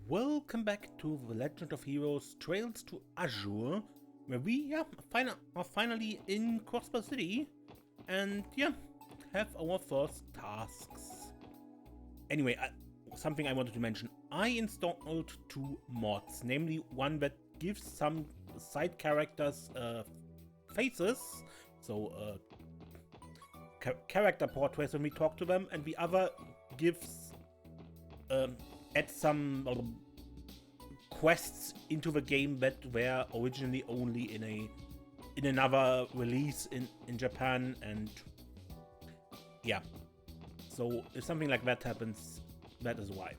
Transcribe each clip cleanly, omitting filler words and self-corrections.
Welcome back to The Legend of Heroes Trails to Azure, where we are finally in Crossbow City and have our first tasks. Anyway, something I wanted to mention. I installed two mods, namely one that gives some side characters faces, so character portraits when we talk to them, and the other gives add some quests into the game that were originally only in another release in Japan, and yeah. So if something like that happens, that is why.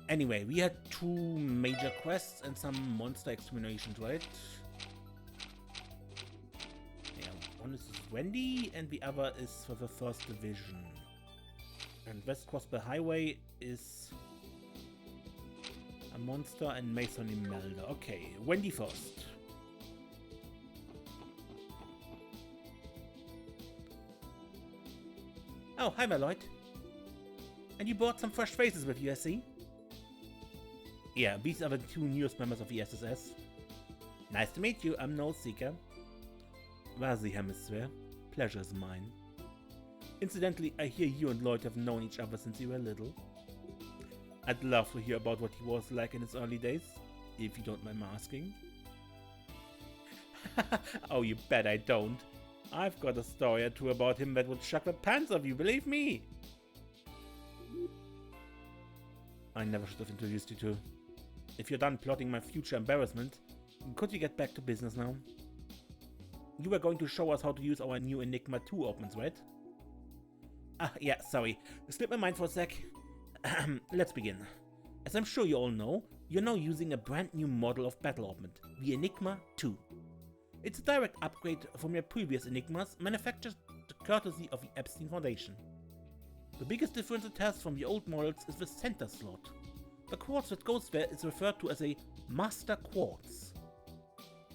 Anyway, we had two major quests and some monster exterminations, right? Yeah, one is Wendy and the other is for the first division. And West Crossbow Highway is a monster and Mason Imelda. Okay, Wendy first. Oh, hi, my lord. And you brought some fresh faces with you, I see. Yeah, these are the two newest members of the SSS. Nice to meet you, I'm No Seeker. Wazi Hemisphere. Pleasure is mine. Incidentally, I hear you and Lloyd have known each other since you were little. I'd love to hear about what he was like in his early days, if you don't mind my asking. Oh, you bet I don't. I've got a story or two about him that would shock the pants off you, believe me! I never should have introduced you two. If you're done plotting my future embarrassment, could you get back to business now? You were going to show us how to use our new Enigma 2 opens, right? Ah, yeah, sorry. Slipped my mind for a sec. Let's begin. As I'm sure you all know, you're now using a brand new model of battle augment, the Enigma 2. It's a direct upgrade from your previous Enigmas, manufactured courtesy of the Epstein Foundation. The biggest difference it has from the old models is the center slot. The quartz that goes there is referred to as a Master Quartz.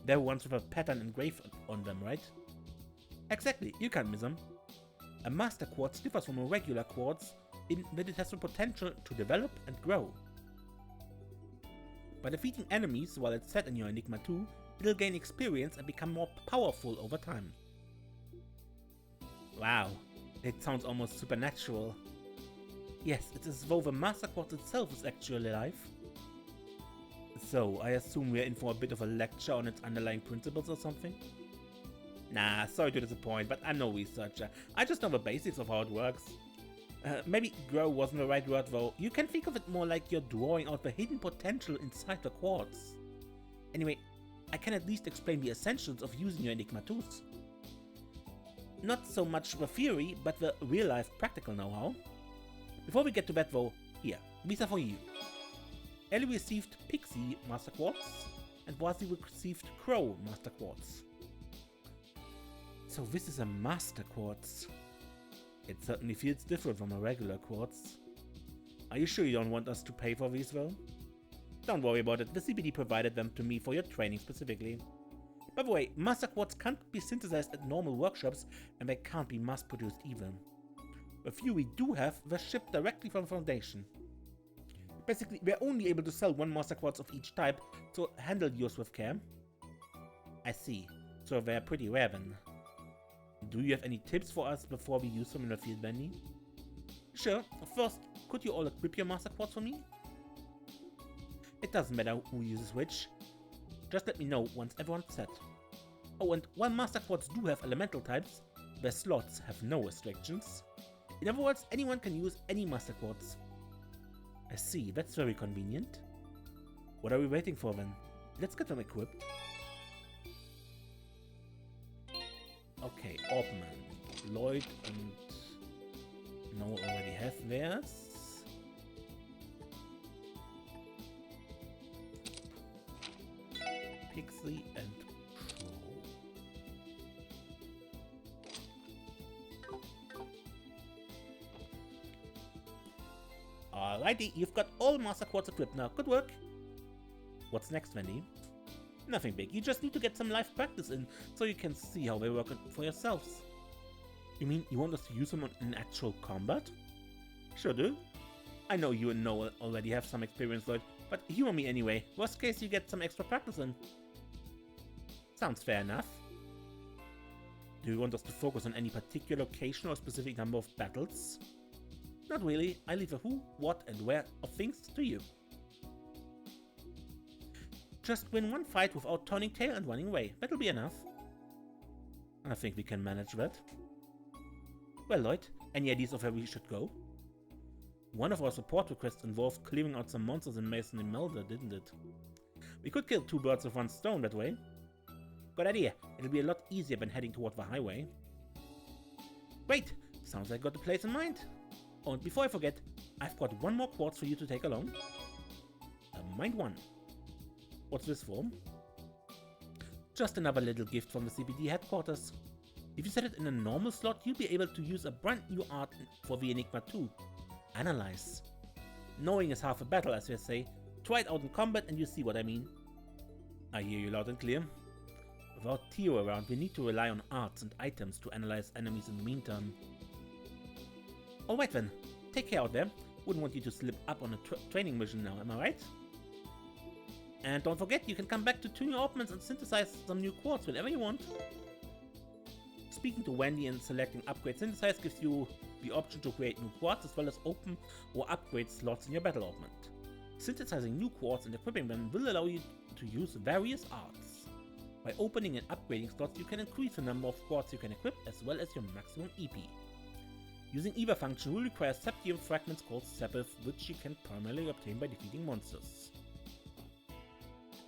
They were ones with a pattern engraved on them, right? Exactly, you can't miss them. A Master Quartz differs from a regular quartz in that it has the potential to develop and grow. By defeating enemies while it's set in your Enigma 2, it'll gain experience and become more powerful over time. Wow, it sounds almost supernatural. Yes, it's as though the Master Quartz itself is actually alive. So, I assume we're in for a bit of a lecture on its underlying principles or something? Nah, sorry to disappoint, but I'm no researcher. I just know the basics of how it works. Maybe grow wasn't the right word though. You can think of it more like you're drawing out the hidden potential inside the quartz. Anyway, I can at least explain the essentials of using your Enigma 2s. Not so much the theory, but the real-life practical know-how. Before we get to that though, here, these are for you. Ellie received Pixie Master Quartz, and Wazi received Crow Master Quartz. So this is a Master Quartz. It certainly feels different from a regular quartz. Are you sure you don't want us to pay for these though? Don't worry about it, the CBD provided them to me for your training specifically. By the way, Master Quartz can't be synthesized at normal workshops and they can't be mass-produced either. The few we do have were shipped directly from Foundation. Basically, we're only able to sell one Master Quartz of each type, so handle yours with care. I see, so they're pretty rare then. Do you have any tips for us before we use them in the field, Wendy? Sure. First, could you all equip your Master Quartz for me? It doesn't matter who uses which. Just let me know once everyone's set. Oh, and while Master Quartz do have elemental types, their slots have no restrictions. In other words, anyone can use any Master Quartz. I see, that's very convenient. What are we waiting for then? Let's get them equipped. Okay, Orpman, Lloyd and Noah already have theirs. Pixie and Crow. Alrighty, you've got all Master Quartz equipped now. Good work. What's next, Wendy? Nothing big, you just need to get some live practice in, so you can see how they work for yourselves. You mean you want us to use them in actual combat? Sure do. I know you and Noel already have some experience, Lloyd, but humor me anyway. Worst case, you get some extra practice in. Sounds fair enough. Do you want us to focus on any particular location or specific number of battles? Not really. I leave the who, what, and where of things to you. Just win one fight without turning tail and running away. That'll be enough. I think we can manage that. Well, Lloyd, any ideas of where we should go? One of our support requests involved clearing out some monsters in Mason and Imelda, didn't it? We could kill two birds with one stone that way. Good idea. It'll be a lot easier than heading toward the highway. Great! Sounds like I got the place in mind. Oh, and before I forget, I've got one more quartz for you to take along. Mind one. What's this for? Just another little gift from the CBD headquarters. If you set it in a normal slot, you'll be able to use a brand new art for the Enigma 2. Analyze. Knowing is half a battle, as they say. Try it out in combat and you see what I mean. I hear you loud and clear. Without Theo around, we need to rely on arts and items to analyze enemies in the meantime. Alright then, take care out there. Wouldn't want you to slip up on a training mission now, am I right? And don't forget, you can come back to tune your oppiments and synthesize some new quartz whenever you want. Speaking to Wendy and selecting Upgrade Synthesize gives you the option to create new quartz as well as open or upgrade slots in your battle oppiment. Synthesizing new quartz and equipping them will allow you to use various arts. By opening and upgrading slots, you can increase the number of quartz you can equip as well as your maximum EP. Using either function will require Septium fragments called Sepith, which you can primarily obtain by defeating monsters.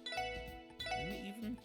Can we even...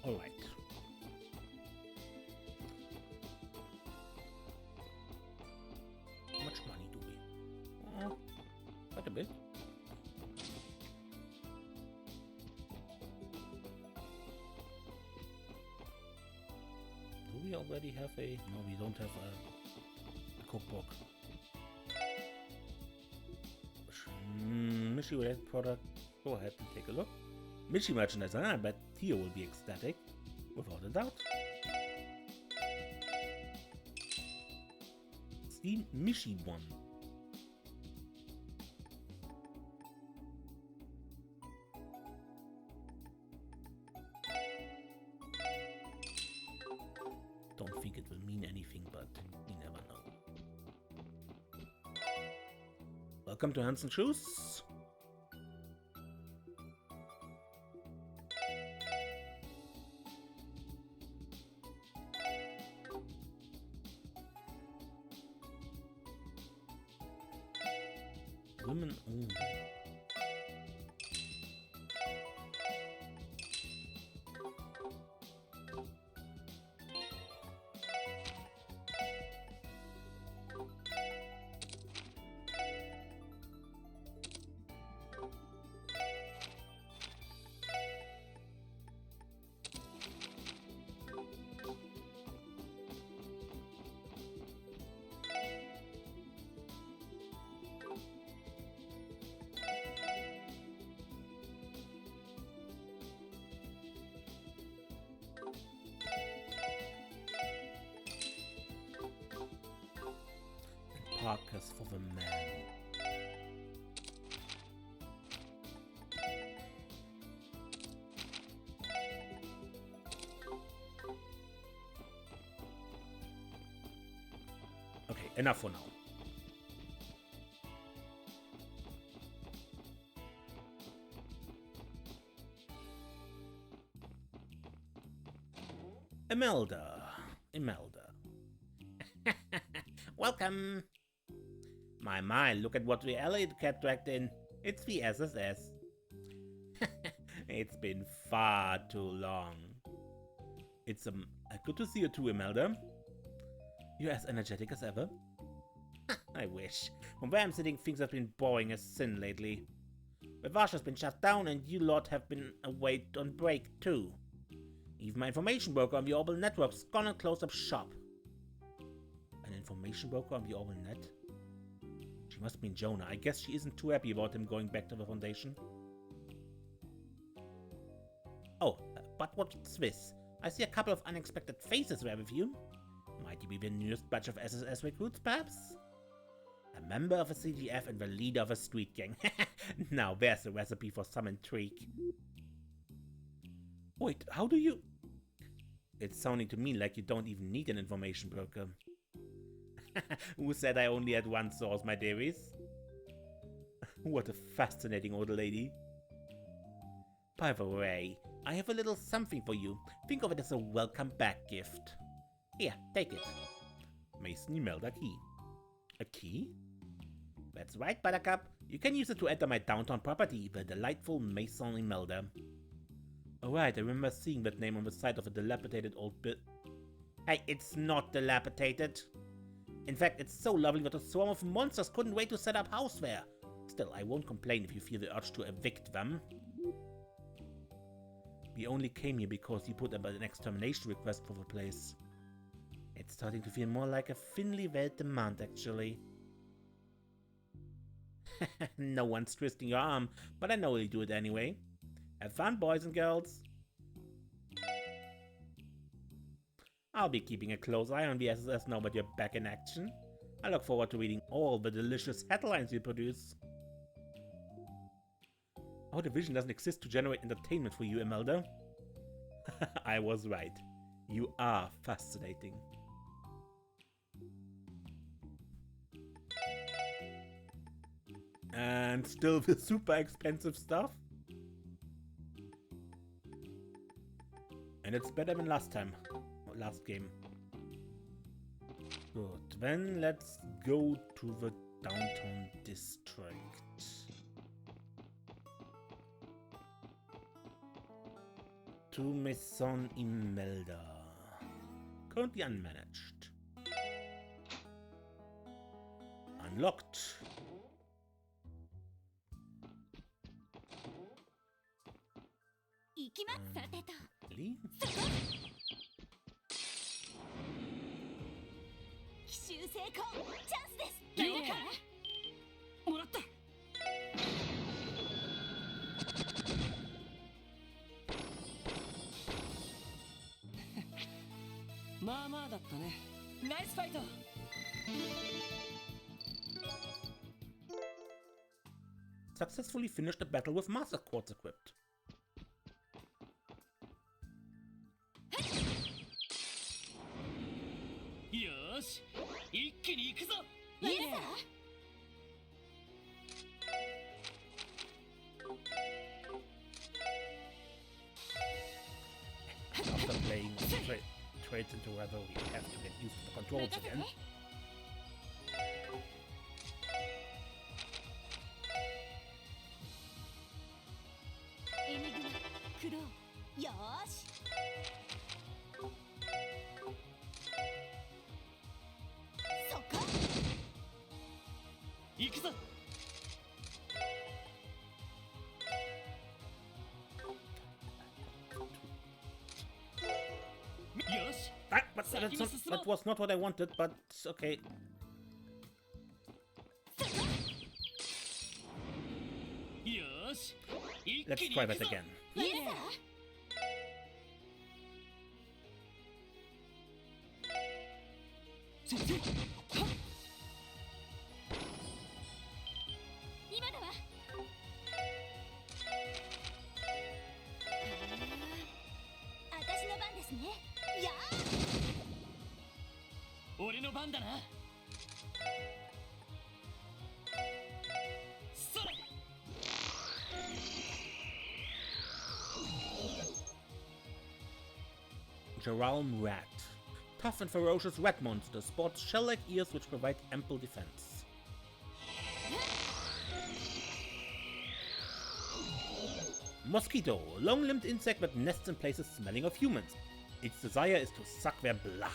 Alright. How much money do we? Quite a bit. Do we already have a... No, we don't have a cookbook. Mishi related product. Go ahead and take a look. Mishi merchandise, I bet Theo will be ecstatic, without a doubt. Steam Mishi one. Don't think it will mean anything, but you never know. Welcome to Hands and Shoes. Women only. carcass for the man. Okay, enough for now. Imelda. Welcome. My, look at what the allied cat dragged in. It's the SSS. It's been far too long. It's good to see you too, Imelda. You're as energetic as ever. I wish. From where I'm sitting, things have been boring as sin lately. Azure has been shut down and you lot have been away on break too. Even my information broker on the Orbital Network's gone and closed up shop. An information broker on the Orbital Net? She must mean Jonah. I guess she isn't too happy about him going back to the Foundation. Oh, but what's this? I see a couple of unexpected faces there with you. Might you be the newest batch of SSS recruits, perhaps? A member of a CGF and the leader of a street gang. Now there's a recipe for some intrigue. Wait, how do you... It's sounding to me like you don't even need an information broker. Who said I only had one source, my dearies? What a fascinating old lady. By the way, I have a little something for you. Think of it as a welcome back gift. Here, take it. Mason Imelda key. A key? That's right, Buttercup. You can use it to enter my downtown property, the delightful Maison Imelda. Oh right, I remember seeing that name on the side of a dilapidated old Hey, it's not dilapidated. In fact, it's so lovely that a swarm of monsters couldn't wait to set up house there. Still, I won't complain if you feel the urge to evict them. We only came here because you put up an extermination request for the place. It's starting to feel more like a thinly veiled demand, actually. No one's twisting your arm, but I know you'll do it anyway. Have fun, boys and girls. I'll be keeping a close eye on the SSS now that you're back in action. I look forward to reading all the delicious headlines you produce. Our division doesn't exist to generate entertainment for you, Imelda. I was right. You are fascinating. And still the super expensive stuff. And it's better than last time. Last game. Good. Then let's go to the downtown district. To Maison Imelda. Currently unmanaged. Unlocked. Lee? Successfully finished the battle with Master Quartz equipped. After playing trades into weather, we have to get used to the controls again. That was not what I wanted, but okay. Let's try that again. Geralm Rat. Tough and ferocious rat monster, sports shell-like ears which provide ample defense. Mosquito, long-limbed insect that nests in places smelling of humans. Its desire is to suck their blood.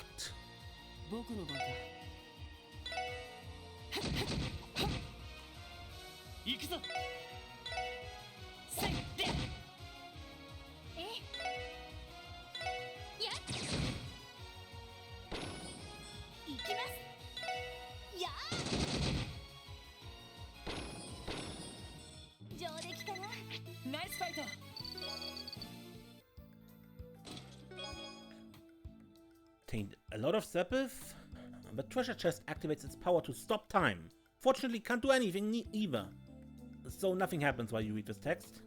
A lot of Sepith. The treasure chest activates its power to stop time. Fortunately, can't do anything either. So nothing happens while you read this text.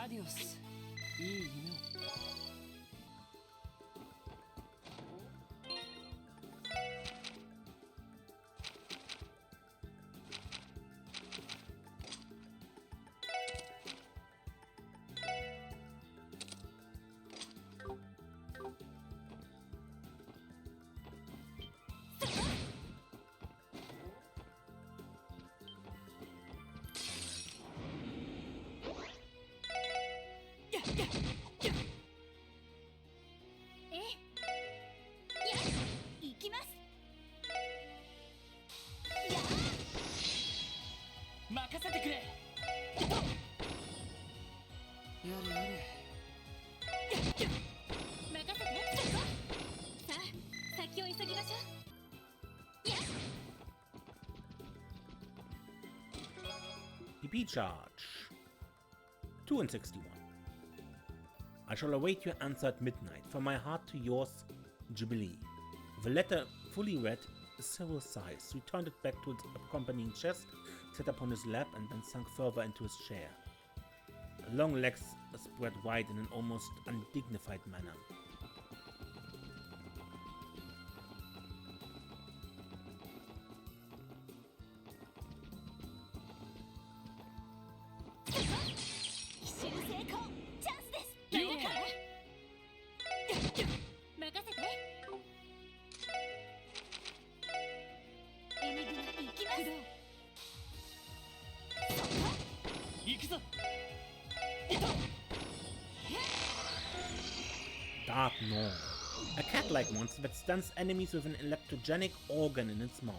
Adios. いい夢を。DP charge. 2 and 61. I shall await your answer at midnight. From my heart to yours, Jubilee. The letter, fully read, several sighs, returned it back to its accompanying chest, sat upon his lap, and then sunk further into his chair. Long legs spread wide in an almost undignified manner. Dark Gnaw. A cat-like monster that stuns enemies with an electrogenic organ in its mouth.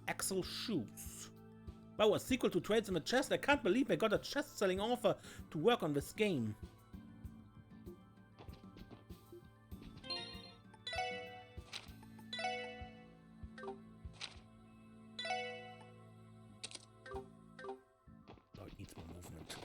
Axel Shoes. Wow, a sequel to Trades in the Chest? I can't believe they got a chest-selling author to work on this game. Oh, it needs more movement.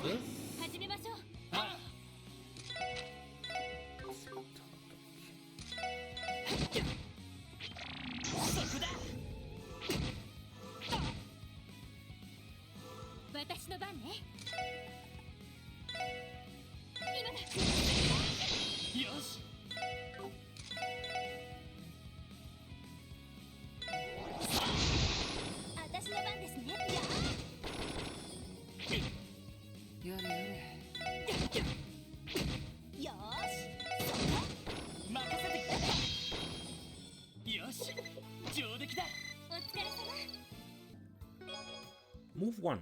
this. 始めましょう。そこだ。私の番ね。今だ。よし。私の番ですね。やれやれ。よーし。任せて。よし。上出来だ。お疲れ様。Move 1.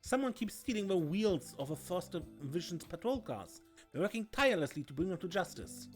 Someone keeps stealing the wheels of a First Division's patrol cars. We're working tirelessly to bring them to justice.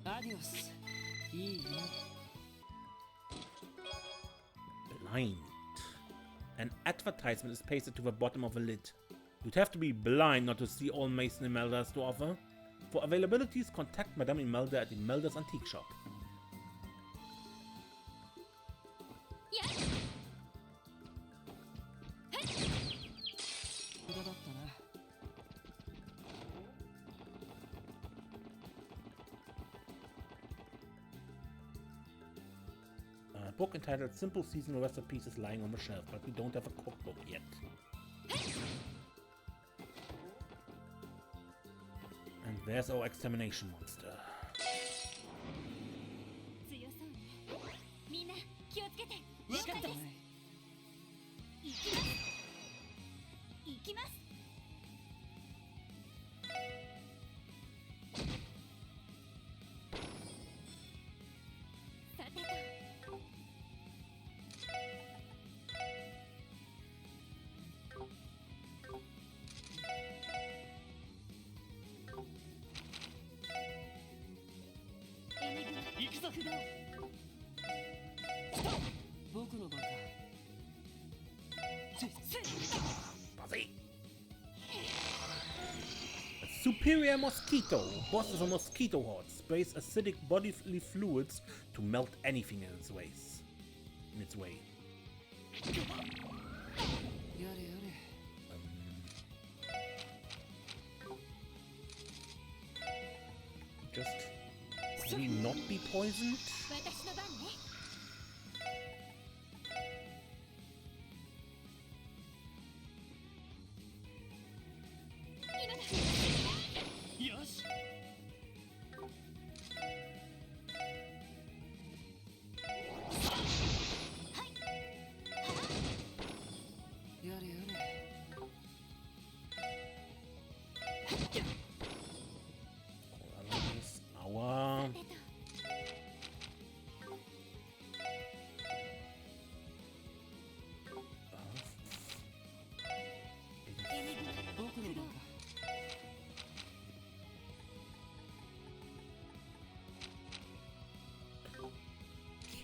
Adios. Blind. An advertisement is pasted to the bottom of a lid. You'd have to be blind not to see all Mason Imelda has to offer. For availabilities, contact Madame Imelda at Imelda's Antique Shop. A book entitled Simple Seasonal Recipes is lying on the shelf, but we don't have a cookbook yet. And there's our extermination monster. A superior mosquito. Boss is a mosquito horde. Sprays acidic bodily fluids to melt anything in its way. Just will he not be poisoned?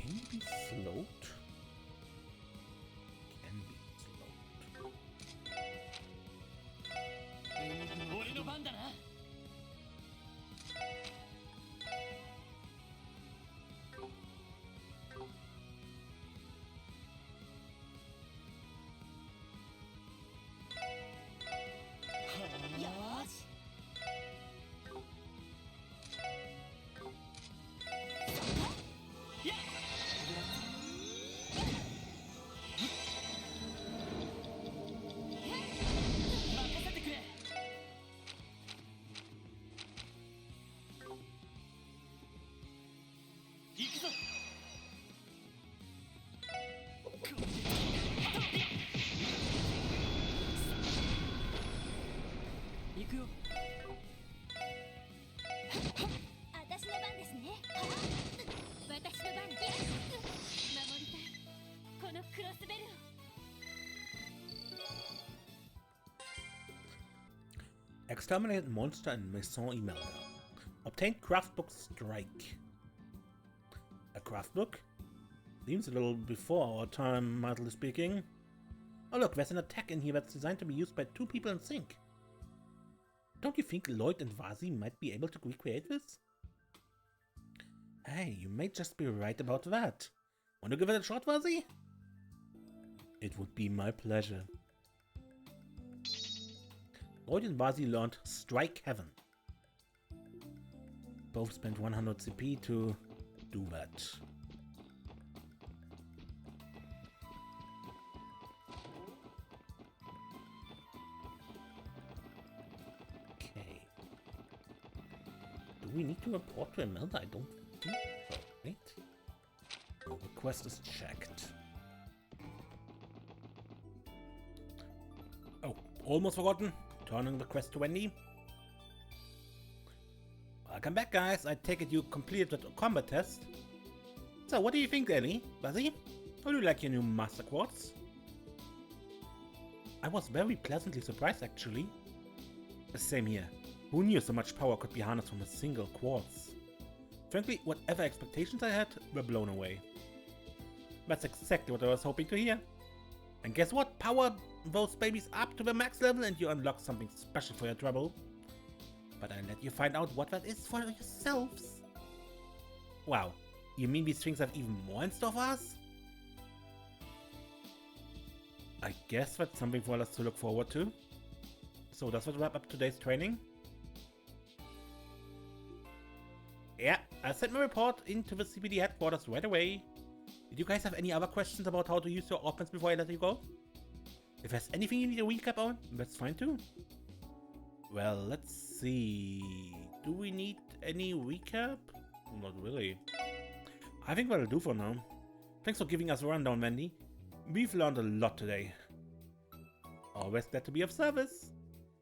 Can be slowed? Can be slowed. 俺の番だな。Exterminated monster in Maison Imelda. Obtained craftbook strike. A craftbook? Seems a little before our time, mildly speaking. Oh look, there's an attack in here that's designed to be used by 2 people in sync. Don't you think Lloyd and Vasi might be able to recreate this? Hey, you may just be right about that. Want to give it a shot, Vasi? It would be my pleasure. Lloyd and Vasi learned Strike Heaven. Both spent 100 CP to do that. Okay. Do we need to report to Imelda? I don't think so. Wait. Request is checked. Oh, almost forgotten. Turning the quest to Wendy. Welcome back, guys. I take it you completed the combat test. So, what do you think, Ellie? Vasi? How do you like your new Master Quartz? I was very pleasantly surprised, actually. Same here. Who knew so much power could be harnessed from a single quartz? Frankly, whatever expectations I had were blown away. That's exactly what I was hoping to hear. And guess what? Power those babies up to the max level and you unlock something special for your trouble. But I'll let you find out what that is for yourselves. Wow, you mean these things have even more in store for us? I guess that's something for us to look forward to. So does that wrap up today's training? Yeah, I sent my report into the CPD headquarters right away. Did you guys have any other questions about how to use your offense before I let you go? If there's anything you need a recap on, that's fine too. Well, let's see. Do we need any recap? Not really. I think that'll do for now. Thanks for giving us a rundown, Wendy. We've learned a lot today. Always glad to be of service.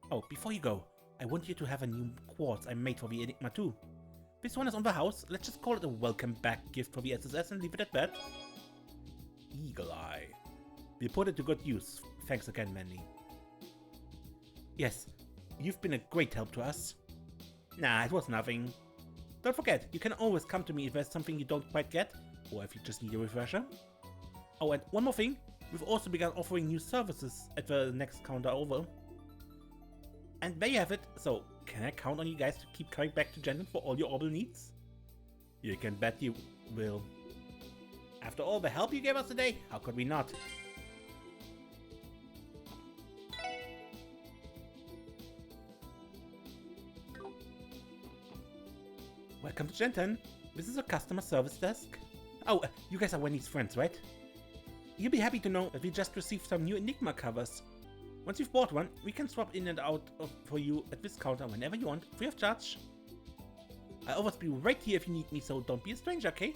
Oh, before you go, I want you to have a new quartz I made for the Enigma too. This one is on the house. Let's just call it a welcome back gift for the SSS and leave it at that. Eagle Eye. We'll put it to good use. Thanks again, Wendy. Yes, you've been a great help to us. Nah, it was nothing. Don't forget, you can always come to me if there's something you don't quite get, or if you just need a refresher. Oh, and one more thing. We've also begun offering new services at the next counter over. And there you have it. So, can I count on you guys to keep coming back to Jenden for all your orbital needs? You can bet you will. After all the help you gave us today, how could we not? Welcome to Jenden. This is a customer service desk. Oh, you guys are Wendy's friends, right? You'll be happy to know that we just received some new Enigma covers. Once you've bought one, we can swap in and out for you at this counter whenever you want, free of charge. I'll always be right here if you need me, so don't be a stranger, okay?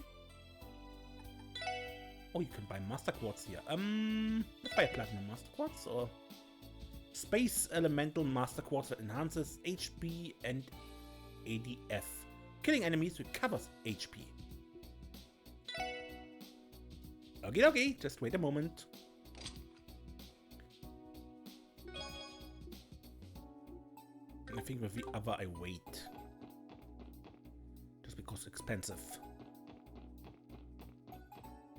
Oh, you can buy Master Quartz here. Let's buy a Platinum Master Quartz or Space Elemental Master Quartz that enhances HP and ADF. Killing enemies recovers HP. Okie dokie, just wait a moment. I think with the other I wait. Just because it's expensive.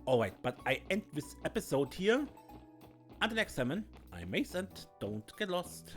Alright, but I end this episode here. Until next time, I'm Mace and don't get lost.